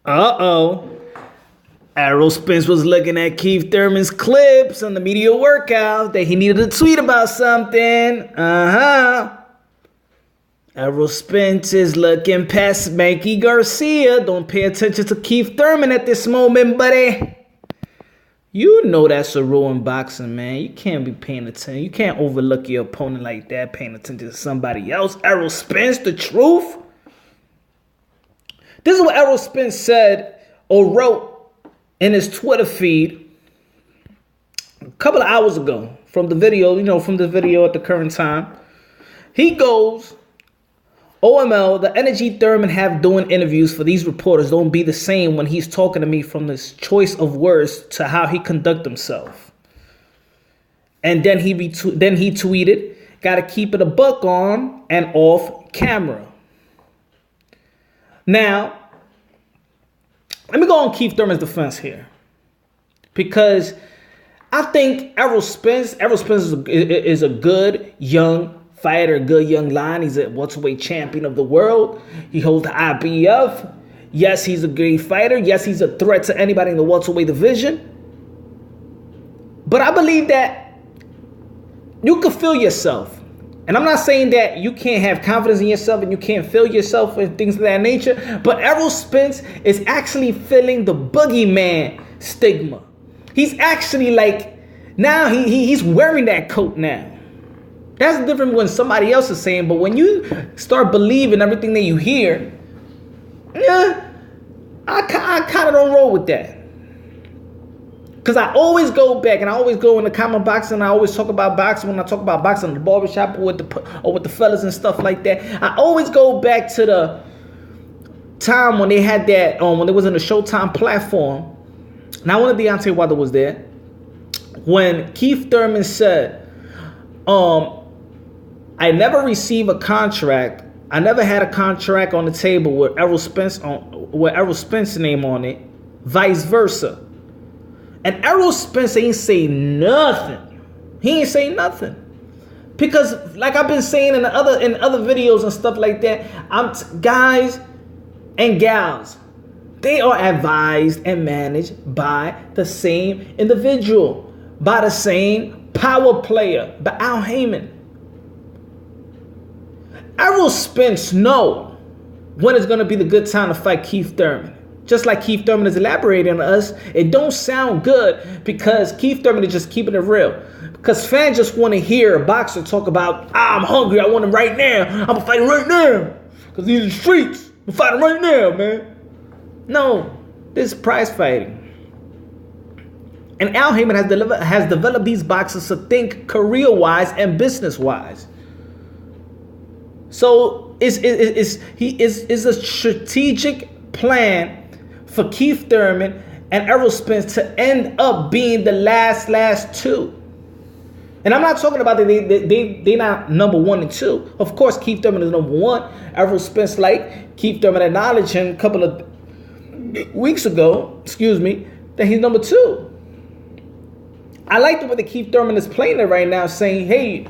Uh-oh. Errol Spence was looking at Keith Thurman's clips on the media workout that he needed to tweet about something. Errol Spence is looking past Mikey Garcia. Don't pay attention to Keith Thurman at this moment, buddy. You know that's a rule in boxing, man. You can't be paying attention. You can't overlook your opponent like that, paying attention to somebody else. Errol Spence, the truth? This is what Errol Spence said or wrote in his Twitter feed a couple of hours ago from the video, at the current time. He goes, OML, the energy Thurman have doing interviews for these reporters don't be the same when he's talking to me from this choice of words to how he conduct himself. And then he tweeted, gotta keep it a buck on and off camera. Now, let me go on Keith Thurman's defense here. Because I think Errol Spence is a good young fighter, good young lion. He's a welterweight champion of the world. He holds the IBF. Yes, he's a great fighter. Yes, he's a threat to anybody in the welterweight division. But I believe that you can feel yourself. And I'm not saying that you can't have confidence in yourself and you can't feel yourself and things of that nature. But Errol Spence is actually feeling the boogeyman stigma. He's actually like, now he's wearing that coat now. That's different when somebody else is saying. But when you start believing everything that you hear, yeah, I kind of don't roll with that. Because I always go back and I always go in the comment box and I always talk about boxing when I talk about boxing in the barbershop or with the fellas and stuff like that. I always go back to the time when they had that, when it was in the Showtime platform. Now, when Deontay Wilder was there, when Keith Thurman said, I never received a contract. I never had a contract on the table with Errol Spence name on it, vice versa. And Errol Spence ain't say nothing. He ain't say nothing. Because like I've been saying in other videos and stuff like that, guys and gals, they are advised and managed by the same individual, by the same power player, by Al Heyman. Errol Spence know when it's going to be the good time to fight Keith Thurman. Just like Keith Thurman is elaborating on us, it don't sound good because Keith Thurman is just keeping it real. Because fans just want to hear a boxer talk about, I'm hungry, I want him right now. I'm going to fight him right now. Because he's in the streets. I'm fighting right now, man. No, this is prize fighting. And Al Heyman has developed these boxers to think career-wise and business-wise. So it's a strategic plan for Keith Thurman and Errol Spence to end up being the last two. And I'm not talking about that they not number 1 and 2. Of course, Keith Thurman is number 1. Errol Spence, like Keith Thurman acknowledged him a couple of weeks ago, that he's number 2. I like the way that Keith Thurman is playing it right now, saying, hey,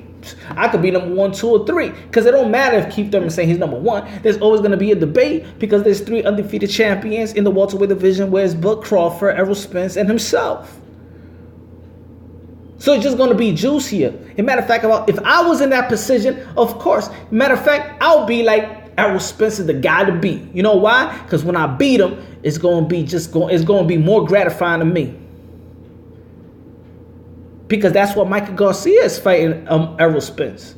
I could be number 1, 2, or 3. Because it don't matter if Keith Thurman saying he's number 1. There's always going to be a debate because there's 3 undefeated champions in the welterweight division, where it's Bud Crawford, Errol Spence, and himself. So it's just going to be juicier. As a matter of fact, if I was in that position, of course, matter of fact, I'll be like, Errol Spence is the guy to beat. You know why? Because when I beat him, it's going to be more gratifying to me. Because that's what Michael Garcia is fighting Errol Spence.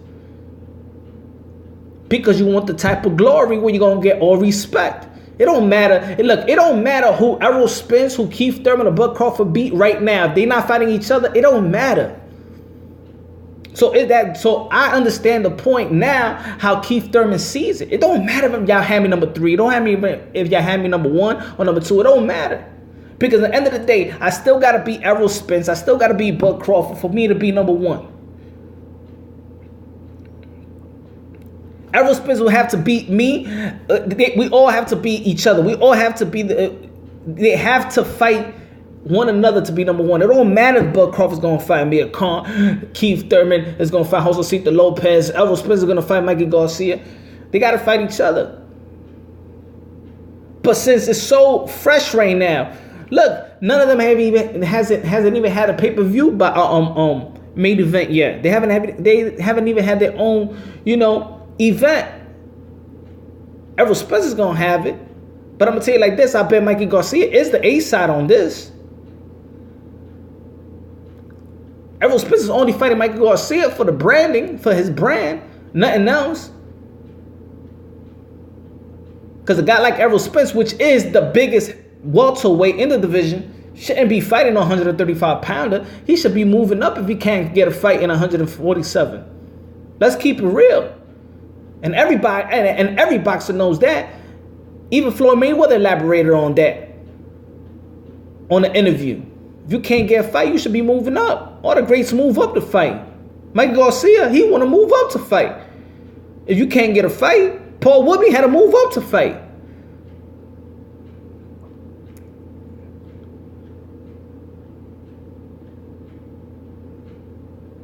Because you want the type of glory where you're going to get all respect. It don't matter. Look, it don't matter who Errol Spence, who Keith Thurman, or Bud Crawford beat right now. If they're not fighting each other, it don't matter. So I understand the point now how Keith Thurman sees it. It don't matter if y'all have me number 3. It don't matter if y'all have me number 1 or number 2. It don't matter. Because at the end of the day, I still got to beat Errol Spence. I still got to beat Bud Crawford for me to be number 1. Errol Spence will have to beat me. We all have to beat each other. We all have to be they have to fight one another to be number 1. It don't matter if Bud Crawford's going to fight Amir Khan. Keith Thurman is going to fight Josecito Lopez. Errol Spence is going to fight Mikey Garcia. They got to fight each other. But since it's so fresh right now, look, none of them hasn't even had a pay-per-view main event yet. They haven't even had their own, event. Errol Spence is gonna have it. But I'm gonna tell you like this, I bet Mikey Garcia is the A side on this. Errol Spence is only fighting Mikey Garcia for the branding, for his brand, nothing else. Because a guy like Errol Spence, which is the biggest welterweight in the division, shouldn't be fighting a 135 pounder. He should be moving up if he can't get a fight in 147. Let's keep it real. And everybody and every boxer knows that. Even Floyd Mayweather elaborated on that on the interview. If you can't get a fight, you should be moving up. All the greats move up to fight. Mike Garcia, he want to move up to fight. If you can't get a fight, Paul Woodley had to move up to fight.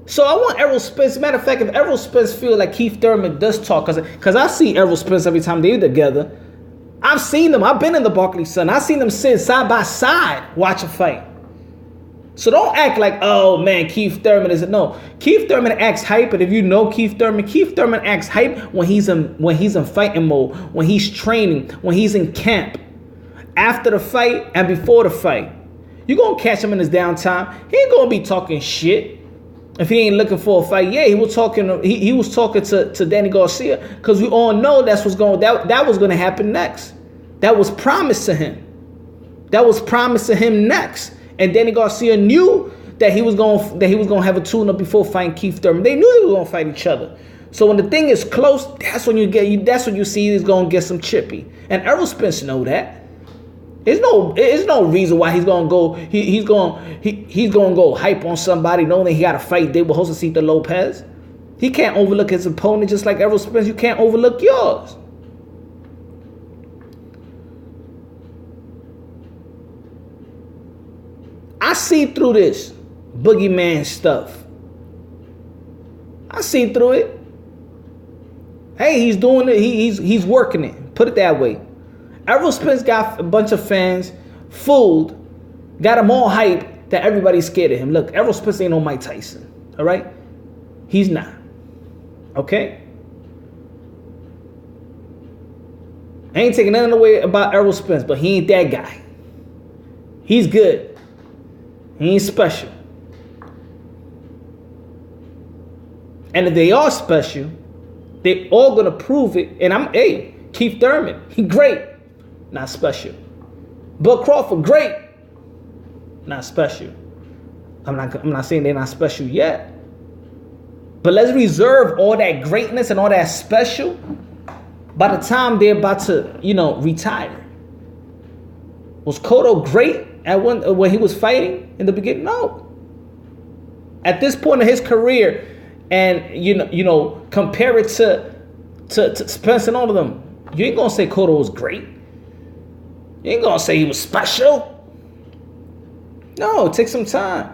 So I want Errol Spence. Matter of fact, if Errol Spence feel like Keith Thurman does talk, because I see Errol Spence every time they're together. I've seen them. I've been in the Barclays Center. I've seen them sit side by side, watch a fight. So don't act like, oh man, Keith Thurman isn't. No, Keith Thurman acts hype, and if you know Keith Thurman acts hype when he's in fighting mode, when he's training, when he's in camp, after the fight and before the fight. You're gonna catch him in his downtime. He ain't gonna be talking shit if he ain't looking for a fight. Yeah, he was talking. He was talking to Danny Garcia because we all know that was gonna happen next. That was promised to him. That was promised to him next. And Danny Garcia knew that he was gonna have a tune-up before fighting Keith Thurman. They knew they were gonna fight each other. So when the thing is close, that's when you see he's gonna get some chippy. And Errol Spence know that. There's no reason why he's gonna go. He's gonna go hype on somebody knowing that he got to fight David Josecito Lopez. He can't overlook his opponent just like Errol Spence. You can't overlook yours. I see through this boogeyman stuff. I see through it. Hey, he's doing it. He's working it. Put it that way. Errol Spence got a bunch of fans fooled, got them all hyped that everybody's scared of him. Look, Errol Spence ain't no Mike Tyson. All right, he's not. Okay. I ain't taking nothing away about Errol Spence, but he ain't that guy. He's good. He ain't special. And if they are special, they all gonna prove it. And Keith Thurman, he great, not special. Bud Crawford, great, not special. I'm not saying they're not special yet. But let's reserve all that greatness and all that special by the time they're about to, retire. Was Cotto great when he was fighting in the beginning? No. At this point in his career, and compare it to Spence and all of them, you ain't gonna say Cotto was great. You ain't gonna say he was special. No, it takes some time.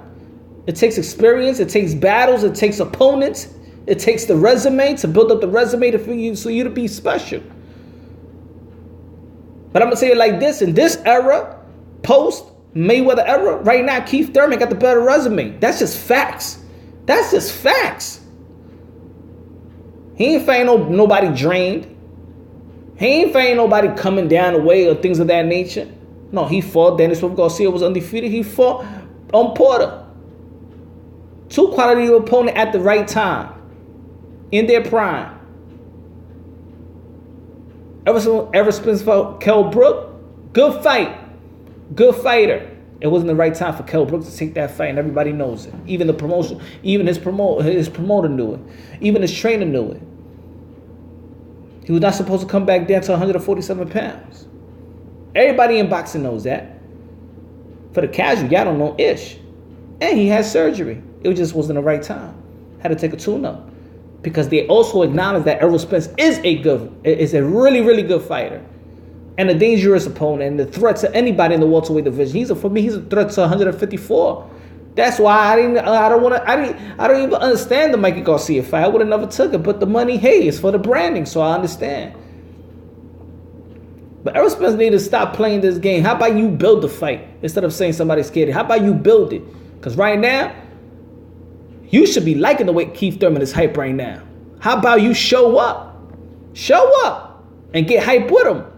It takes experience. It takes battles. It takes opponents. It takes the resume to build up the resume for you to be special. But I'm gonna say it like this: in this era, post Mayweather era, right now, Keith Thurman got the better resume. That's just facts. That's just facts. He ain't fighting nobody drained. He ain't fighting nobody coming down the way or things of that nature. No, he fought. Dennis Garcia was undefeated. He fought on Porter. Two quality opponent at the right time, in their prime. Ever Spence fought Kell Brook, good fight, good fighter. It wasn't the right time for Kell Brook to take that fight, and everybody knows it. Even the promotion, even his promoter knew it. Even his trainer knew it. He was not supposed to come back down to 147 pounds. Everybody in boxing knows that. For the casual, y'all don't know ish. And he had surgery. It just wasn't the right time. Had to take a tune-up. Because they also acknowledge that Errol Spence is a really, really good fighter. And a dangerous opponent and the threat to anybody in the welterweight division. For me, he's a threat to 154. That's why I don't even understand the Mikey Garcia fight. I would have never took it. But the money, hey, is for the branding, so I understand. But Errol Spence need to stop playing this game. How about you build the fight instead of saying somebody's scared? How about you build it? Because right now, you should be liking the way Keith Thurman is hype right now. How about you show up? Show up and get hype with him.